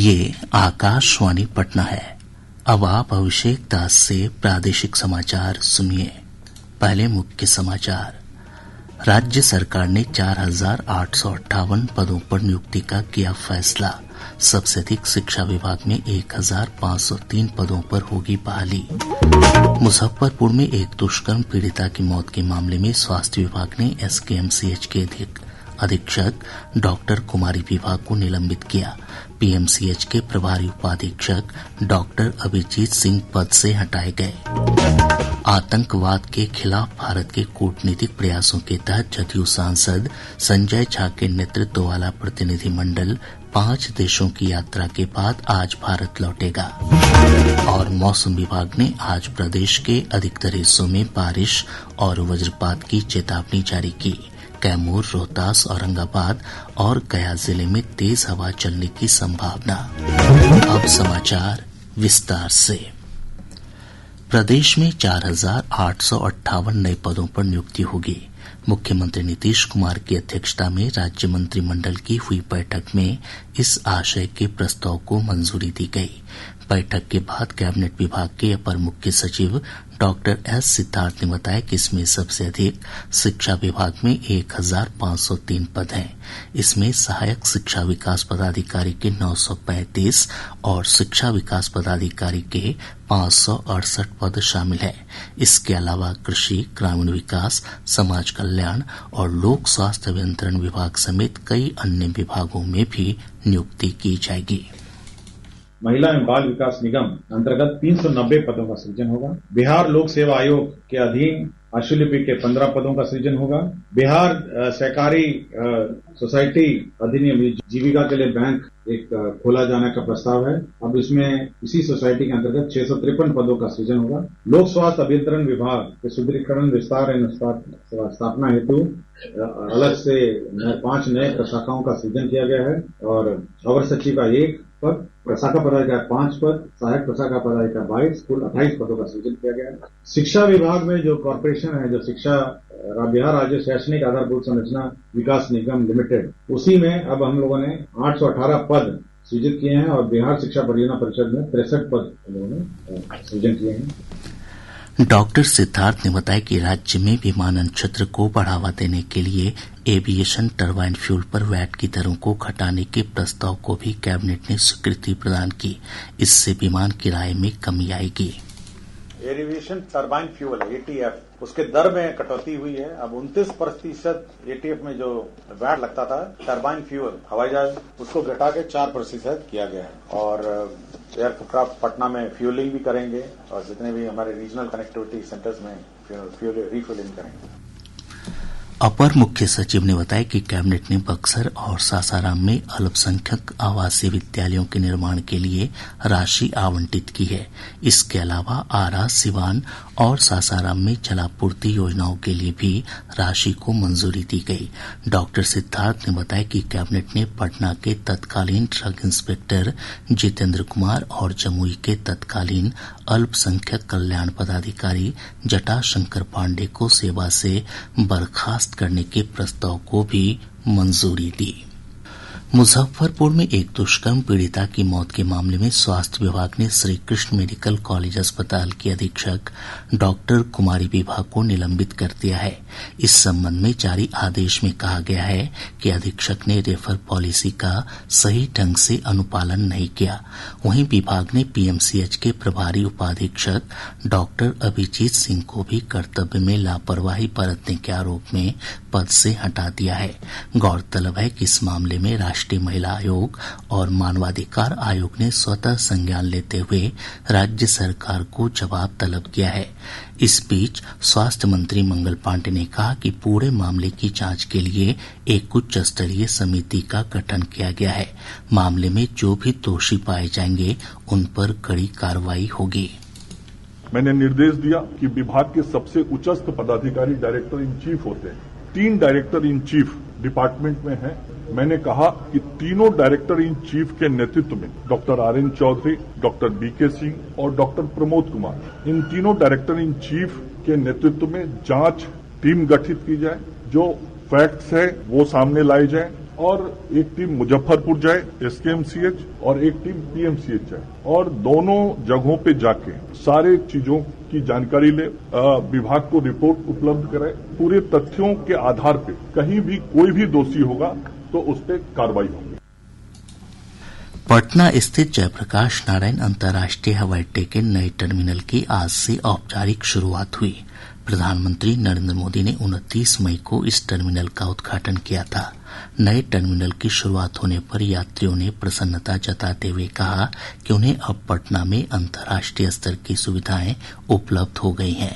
ये आकाशवाणी पटना है। अब आप अभिषेक दास से प्रादेशिक समाचार सुनिए। पहले मुख्य समाचार। राज्य सरकार ने 4,858 पदों पर नियुक्ति का किया फैसला। सबसे अधिक शिक्षा विभाग में 1,503 पदों पर होगी बहाली। मुजफ्फरपुर में एक दुष्कर्म पीड़िता की मौत के मामले में स्वास्थ्य विभाग ने एसकेएमसीएच के अधीक्षक डॉक्टर कुमारी विभाग को निलंबित किया। पीएमसीएच के प्रभारी उपाधीक्षक डॉक्टर अभिजीत सिंह पद से हटाए गए। आतंकवाद के खिलाफ भारत के कूटनीतिक प्रयासों के तहत जदयू सांसद संजय झा के नेतृत्व वाला प्रतिनिधिमंडल 5 देशों की यात्रा के बाद आज भारत लौटेगा। और मौसम विभाग ने आज प्रदेश के अधिकतर हिस्सों में बारिश और वज्रपात की चेतावनी जारी की। कैमूर, रोहतास, औरंगाबाद और गया जिले में तेज हवा चलने की संभावना। अब समाचार विस्तार से। प्रदेश में 4,858 नए पदों पर नियुक्ति होगी। मुख्यमंत्री नीतीश कुमार की अध्यक्षता में राज्य मंत्रिमंडल की हुई बैठक में इस आशय के प्रस्ताव को मंजूरी दी गई। बैठक के बाद कैबिनेट विभाग के अपर मुख्य सचिव डॉक्टर एस सिद्धार्थ ने बताया कि इसमें सबसे अधिक शिक्षा विभाग में 1,503 पद हैं। इसमें सहायक शिक्षा विकास पदाधिकारी के 935 और शिक्षा विकास पदाधिकारी के 568 पद शामिल हैं। इसके अलावा कृषि, ग्रामीण विकास, समाज कल्याण और लोक स्वास्थ्य अभियंत्रण विभाग समेत कई अन्य विभागों में भी नियुक्ति की जाएगी। महिला एवं बाल विकास निगम अंतर्गत 390 पदों का सृजन होगा। बिहार लोक सेवा आयोग के अधीन आशुलिपि के 15 पदों का सृजन होगा। बिहार सहकारी सोसाइटी अधिनियम जीविका के लिए बैंक एक खोला जाने का प्रस्ताव है। अब इसमें इसी सोसाइटी के अंतर्गत 653 पदों का सृजन होगा। लोक स्वास्थ्य अभियंत्रण विभाग के सुदृढ़ीकरण, विस्तार एवं स्थापना हेतु अलग से 5 नए प्रशाखाओं का सृजन किया गया है और अवर सचिव का 1 पद, प्रशाखा पदाधिकारी 5 पद, सहायक प्रशाखा पदाधिकारी 22, कुल 28 पदों का सृजन किया गया है। शिक्षा विभाग में जो कॉर्पोरेशन है, जो बिहार राज्य शैक्षणिक आधारभूत संरचना विकास निगम लिमिटेड, उसी में अब हम लोगों ने 818 पद सृजित किए हैं और बिहार शिक्षा परियोजना परिषद में 63 पद हम लोगों ने सृजन किए हैं। डॉक्टर सिद्धार्थ ने बताया कि राज्य में विमानन क्षेत्र को बढ़ावा देने के लिए एविएशन टरबाइन फ्यूल पर वैट की दरों को घटाने के प्रस्ताव को भी कैबिनेट ने स्वीकृति प्रदान की। इससे विमान किराए में कमी आएगी। एविएशन टरबाइन फ्यूल एटीएफ, उसके दर में कटौती हुई है। अब 29% एटीएफ में जो वैट लगता था टरबाइन फ्यूल हवाई जहाज, उसको घटा के 4% किया गया है। और एयरक्राफ्ट पटना में फ्यूलिंग भी करेंगे और जितने भी हमारे रीजनल कनेक्टिविटी सेंटर्स में रिफ्यूलिंग करेंगे। अपर मुख्य सचिव ने बताया कि कैबिनेट ने बक्सर और सासाराम में अल्पसंख्यक आवासीय विद्यालयों के निर्माण के लिए राशि आवंटित की है। इसके अलावा आरा, सिवान और सासाराम में जलापूर्ति योजनाओं के लिए भी राशि को मंजूरी दी गई। डॉक्टर सिद्धार्थ ने बताया कि कैबिनेट ने पटना के तत्कालीन ड्रग इंस्पेक्टर जितेंद्र कुमार और जमुई के तत्कालीन अल्पसंख्यक कल्याण पदाधिकारी जटाशंकर पांडे को सेवा से बर्खास्त करने के प्रस्ताव को भी मंजूरी दी। मुजफ्फरपुर में एक दुष्कर्म पीड़िता की मौत के मामले में स्वास्थ्य विभाग ने श्री कृष्ण मेडिकल कॉलेज अस्पताल की अधीक्षक डॉक्टर कुमारी विभाग को निलंबित कर दिया है। इस संबंध में जारी आदेश में कहा गया है कि अधीक्षक ने रेफर पॉलिसी का सही ढंग से अनुपालन नहीं किया। वहीं विभाग ने पीएमसीएच के प्रभारी उपाधीक्षक डॉक्टर अभिजीत सिंह को भी कर्तव्य में लापरवाही बरतने के आरोप में पद से हटा दिया है। गौरतलब है कि इस मामले में राष्ट्रीय महिला आयोग और मानवाधिकार आयोग ने स्वतः संज्ञान लेते हुए राज्य सरकार को जवाब तलब किया है। इस बीच स्वास्थ्य मंत्री मंगल पांडे ने कहा कि पूरे मामले की जांच के लिए एक उच्च स्तरीय समिति का गठन किया गया है। मामले में जो भी दोषी पाए जाएंगे उन पर कड़ी कार्रवाई होगी। मैंने निर्देश दिया कि विभाग के सबसे उच्चस्थ पदाधिकारी डायरेक्टर इन चीफ होते हैं। 3 डायरेक्टर इन चीफ डिपार्टमेंट में हैं। मैंने कहा कि तीनों डायरेक्टर इन चीफ के नेतृत्व में डॉक्टर आर.एन. चौधरी, डॉक्टर बी.के. सिंह और डॉक्टर प्रमोद कुमार, इन तीनों डायरेक्टर इन चीफ के नेतृत्व में जांच टीम गठित की जाए। जो फैक्ट्स है वो सामने लाए जाए और एक टीम मुजफ्फरपुर जाए SKMCH और एक टीम PMCH जाए और दोनों जगहों पे जाके सारे चीजों की जानकारी ले, विभाग को रिपोर्ट उपलब्ध कराए। पूरे तथ्यों के आधार पे कहीं भी कोई भी दोषी होगा तो उस पर कार्रवाई होगी। पटना स्थित जयप्रकाश नारायण अंतर्राष्ट्रीय हवाई अड्डे के नए टर्मिनल की आज से औपचारिक शुरुआत हुई। प्रधानमंत्री नरेंद्र मोदी ने 29 मई को इस टर्मिनल का उद्घाटन किया था। नए टर्मिनल की शुरुआत होने पर यात्रियों ने प्रसन्नता जताते हुए कहा कि उन्हें अब पटना में अंतर्राष्ट्रीय स्तर की सुविधाएं उपलब्ध हो गई हैं।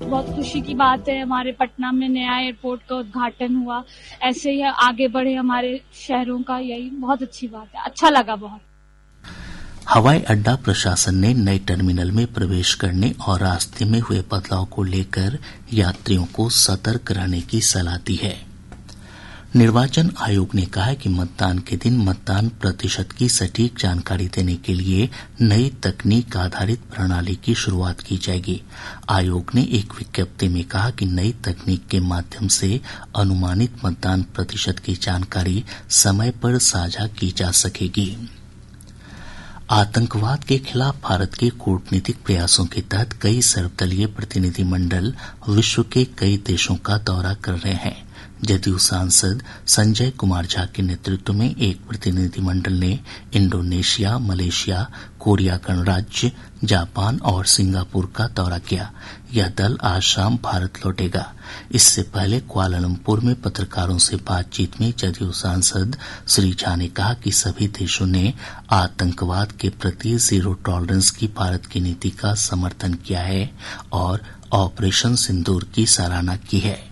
बहुत खुशी की बात है, हमारे पटना में नया एयरपोर्ट का उद्घाटन हुआ। ऐसे ही आगे बढ़े हमारे शहरों का, यही बहुत अच्छी बात है, अच्छा लगा बहुत। हवाई अड्डा प्रशासन ने नए टर्मिनल में प्रवेश करने और रास्ते में हुए बदलाव को लेकर यात्रियों को सतर्क रहने की सलाह दी है। निर्वाचन आयोग ने कहा है कि मतदान के दिन मतदान प्रतिशत की सटीक जानकारी देने के लिए नई तकनीक आधारित प्रणाली की शुरुआत की जाएगी। आयोग ने एक विज्ञप्ति में कहा कि नई तकनीक के माध्यम से अनुमानित मतदान प्रतिशत की जानकारी समय पर साझा की जा सकेगी। आतंकवाद के खिलाफ भारत के कूटनीतिक प्रयासों के तहत कई सर्वदलीय प्रतिनिधिमंडल विश्व के कई देशों का दौरा कर रहे हैं। जदयू सांसद संजय कुमार झा के नेतृत्व में एक प्रतिनिधिमंडल ने इंडोनेशिया, मलेशिया, कोरिया गणराज्य, जापान और सिंगापुर का दौरा किया। यह दल आज शाम भारत लौटेगा। इससे पहले कुआलालंपुर में पत्रकारों से बातचीत में जदयू सांसद श्री झा ने कहा कि सभी देशों ने आतंकवाद के प्रति जीरो टॉलरेंस की भारत की नीति का समर्थन किया है और ऑपरेशन सिंदूर की सराहना की है।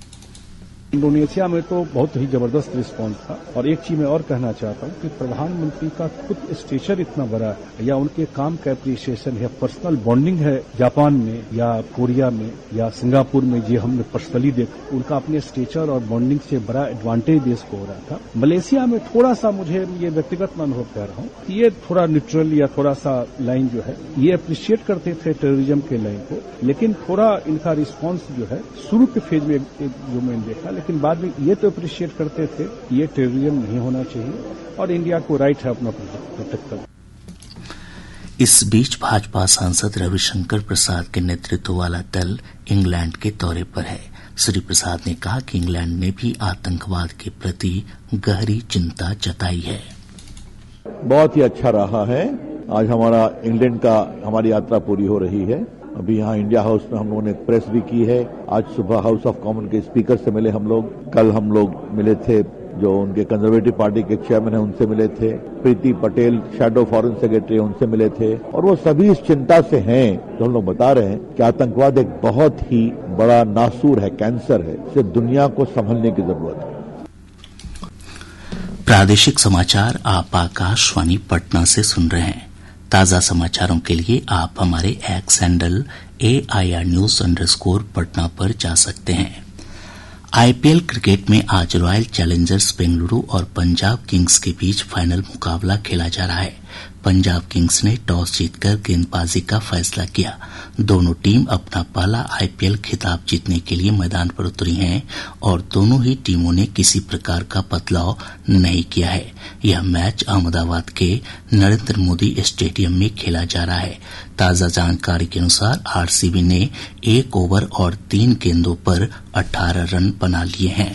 इंडोनेशिया में तो बहुत ही जबरदस्त रिस्पांस था। और एक चीज मैं और कहना चाहता हूँ कि प्रधानमंत्री का खुद स्टेचर इतना बड़ा है, या उनके काम का एप्रिसिएशन है, पर्सनल बॉन्डिंग है जापान में या कोरिया में या सिंगापुर में, जो हमने पर्सनली देखा, उनका अपने स्टेचर और बॉन्डिंग से बड़ा एडवांटेज देश को हो रहा था। मलेशिया में थोड़ा सा मुझे ये व्यक्तिगत अनुभव कह रहा हूँ, ये थोड़ा न्यूट्रल या थोड़ा सा लाइन जो है ये अप्रिशिएट करते थे टेररिज्म के लाइन को, लेकिन थोड़ा इनका रिस्पांस जो है शुरू के फेज में जो मैंने देखा, लेकिन बाद में ये तो अप्रिशिएट करते थे ये टेररिज्म नहीं होना चाहिए और इंडिया को राइट है अपना प्रोटेक्ट करना। इस बीच भाजपा सांसद रविशंकर प्रसाद के नेतृत्व वाला दल इंग्लैंड के दौरे पर है। श्री प्रसाद ने कहा कि इंग्लैंड ने भी आतंकवाद के प्रति गहरी चिंता जताई है। बहुत ही अच्छा रहा है। आज हमारा इंग्लैंड का हमारी यात्रा पूरी हो रही है। अभी यहाँ इंडिया हाउस में हम लोगों ने प्रेस भी की है। आज सुबह हाउस ऑफ कॉमन के स्पीकर से मिले हम लोग। कल हम लोग मिले थे, जो उनके कंजर्वेटिव पार्टी के चेयरमैन है उनसे मिले थे। प्रीति पटेल शैडो फॉरेन सेक्रेटरी उनसे मिले थे। और वो सभी इस चिंता से हैं जो हम लोग बता रहे हैं कि आतंकवाद एक बहुत ही बड़ा नासूर है, कैंसर है। इसे दुनिया को संभलने की जरूरत है। प्रादेशिक समाचार आप आकाशवाणी पटना से सुन रहे हैं। ताज़ा समाचारों के लिए आप हमारे एक्स हैंडल AIR News _ पर जा सकते हैं। IPL क्रिकेट में आज रॉयल चैलेंजर्स बेंगलुरु और पंजाब किंग्स के बीच फाइनल मुकाबला खेला जा रहा है। पंजाब किंग्स ने टॉस जीतकर गेंदबाजी का फैसला किया। दोनों टीम अपना पहला IPL खिताब जीतने के लिए मैदान पर उतरी हैं और दोनों ही टीमों ने किसी प्रकार का बदलाव नहीं किया है। यह मैच अहमदाबाद के नरेंद्र मोदी स्टेडियम में खेला जा रहा है। ताज़ा जानकारी के अनुसार RCB ने 1 ओवर और 3 गेंदों पर 18 रन बना लिए हैं।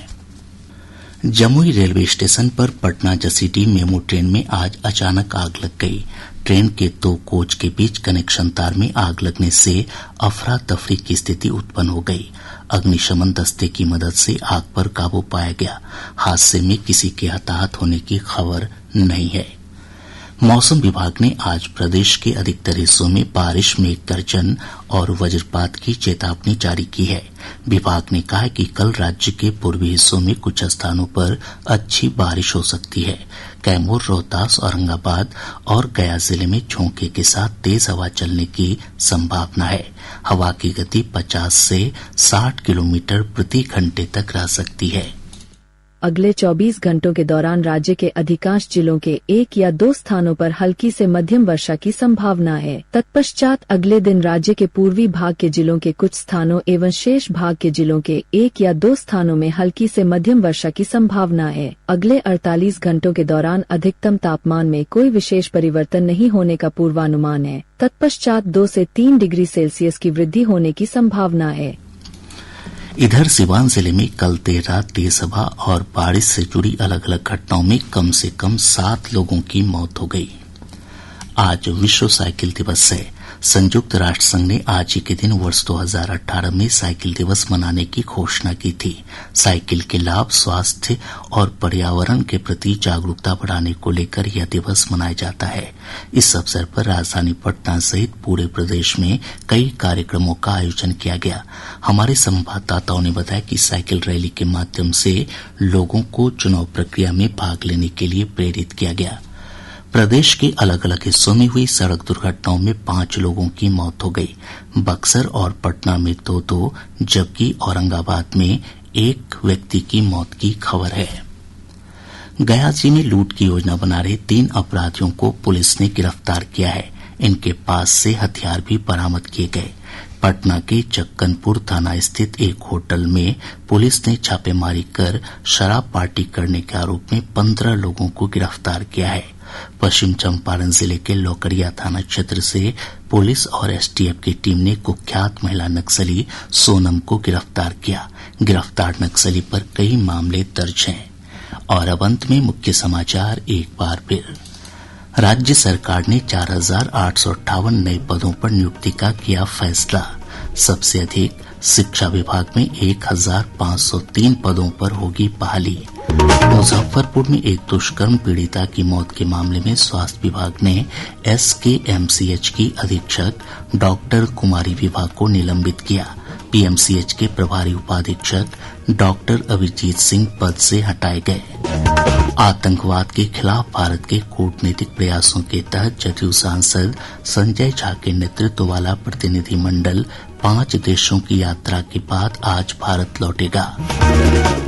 जमुई रेलवे स्टेशन पर पटना जसीडीह मेमू ट्रेन में आज अचानक आग लग गई। ट्रेन के 2 कोच के बीच कनेक्शन तार में आग लगने से अफरा तफरी की स्थिति उत्पन्न हो गई। अग्निशमन दस्ते की मदद से आग पर काबू पाया गया। हादसे में किसी के हताहत होने की खबर नहीं है। मौसम विभाग ने आज प्रदेश के अधिकतर हिस्सों में बारिश, मेघ गर्जन और वज्रपात की चेतावनी जारी की है। विभाग ने कहा है कि कल राज्य के पूर्वी हिस्सों में कुछ स्थानों पर अच्छी बारिश हो सकती है। कैमूर, रोहतास, औरंगाबाद और गया जिले में झोंके के साथ तेज हवा चलने की संभावना है। हवा की गति 50 से 60 किलोमीटर प्रति घंटे तक रह सकती है। अगले 24 घंटों के दौरान राज्य के अधिकांश जिलों के 1 या 2 स्थानों पर हल्की से मध्यम वर्षा की संभावना है। तत्पश्चात अगले दिन राज्य के पूर्वी भाग के जिलों के कुछ स्थानों एवं शेष भाग के जिलों के 1 या 2 स्थानों में हल्की से मध्यम वर्षा की संभावना है। अगले 48 घंटों के दौरान अधिकतम तापमान में कोई विशेष परिवर्तन नहीं होने का पूर्वानुमान है। तत्पश्चात 2 से 3 डिग्री सेल्सियस की वृद्धि होने की संभावना है। इधर सिवान जिले में कल देर रात तेज हवा और बारिश से जुड़ी अलग अलग घटनाओं में कम से कम 7 लोगों की मौत हो गई। आज विश्व साइकिल दिवस है। संयुक्त राष्ट्र संघ ने आज ही के दिन वर्ष 2018 में साइकिल दिवस मनाने की घोषणा की थी। साइकिल के लाभ, स्वास्थ्य और पर्यावरण के प्रति जागरूकता बढ़ाने को लेकर यह दिवस मनाया जाता है। इस अवसर पर राजधानी पटना सहित पूरे प्रदेश में कई कार्यक्रमों का आयोजन किया गया। हमारे संवाददाताओं ने बताया कि साइकिल रैली के माध्यम से लोगों को चुनाव प्रक्रिया में भाग लेने के लिए प्रेरित किया गया। प्रदेश के अलग अलग हिस्सों में हुई सड़क दुर्घटनाओं में 5 लोगों की मौत हो गई। बक्सर और पटना में 2-2 जबकि औरंगाबाद में 1 व्यक्ति की मौत की खबर है। गया जिले में लूट की योजना बना रहे 3 अपराधियों को पुलिस ने गिरफ्तार किया है। इनके पास से हथियार भी बरामद किए गए। पटना के चक्कनपुर थाना स्थित एक होटल में पुलिस ने छापेमारी कर शराब पार्टी करने के आरोप में 15 लोगों को गिरफ्तार किया है। पश्चिम चंपारण जिले के लौकड़िया थाना क्षेत्र से पुलिस और एसटीएफ की टीम ने कुख्यात महिला नक्सली सोनम को गिरफ्तार किया। गिरफ्तार नक्सली पर कई मामले दर्ज हैं। और अब अंत में मुख्य समाचार एक बार फिर। राज्य सरकार ने 4,858 नए पदों पर नियुक्ति का किया फैसला। सबसे अधिक शिक्षा विभाग में 1,503 पदों पर होगी बहाली। मुजफ्फरपुर में एक दुष्कर्म पीड़िता की मौत के मामले में स्वास्थ्य विभाग ने एसकेएमसीएच की अधीक्षक डॉक्टर कुमारी विभा को निलंबित किया। पीएमसीएच के प्रभारी उपाधीक्षक डॉक्टर अभिजीत सिंह पद से हटाए गए। आतंकवाद के खिलाफ भारत के कूटनीतिक प्रयासों के तहत जदयू सांसद संजय झा के नेतृत्व वाला प्रतिनिधिमंडल 5 देशों की यात्रा के बाद आज भारत लौटेगा।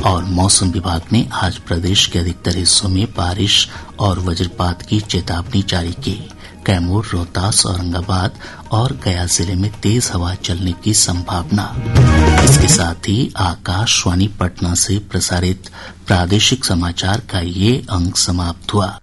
और मौसम विभाग ने आज प्रदेश के अधिकतर हिस्सों में बारिश और वज्रपात की चेतावनी जारी की। कैमूर, रोहतास, औरंगाबाद और गया जिले में तेज हवा चलने की संभावना। इसके साथ ही आकाशवाणी पटना से प्रसारित प्रादेशिक समाचार का ये अंक समाप्त हुआ।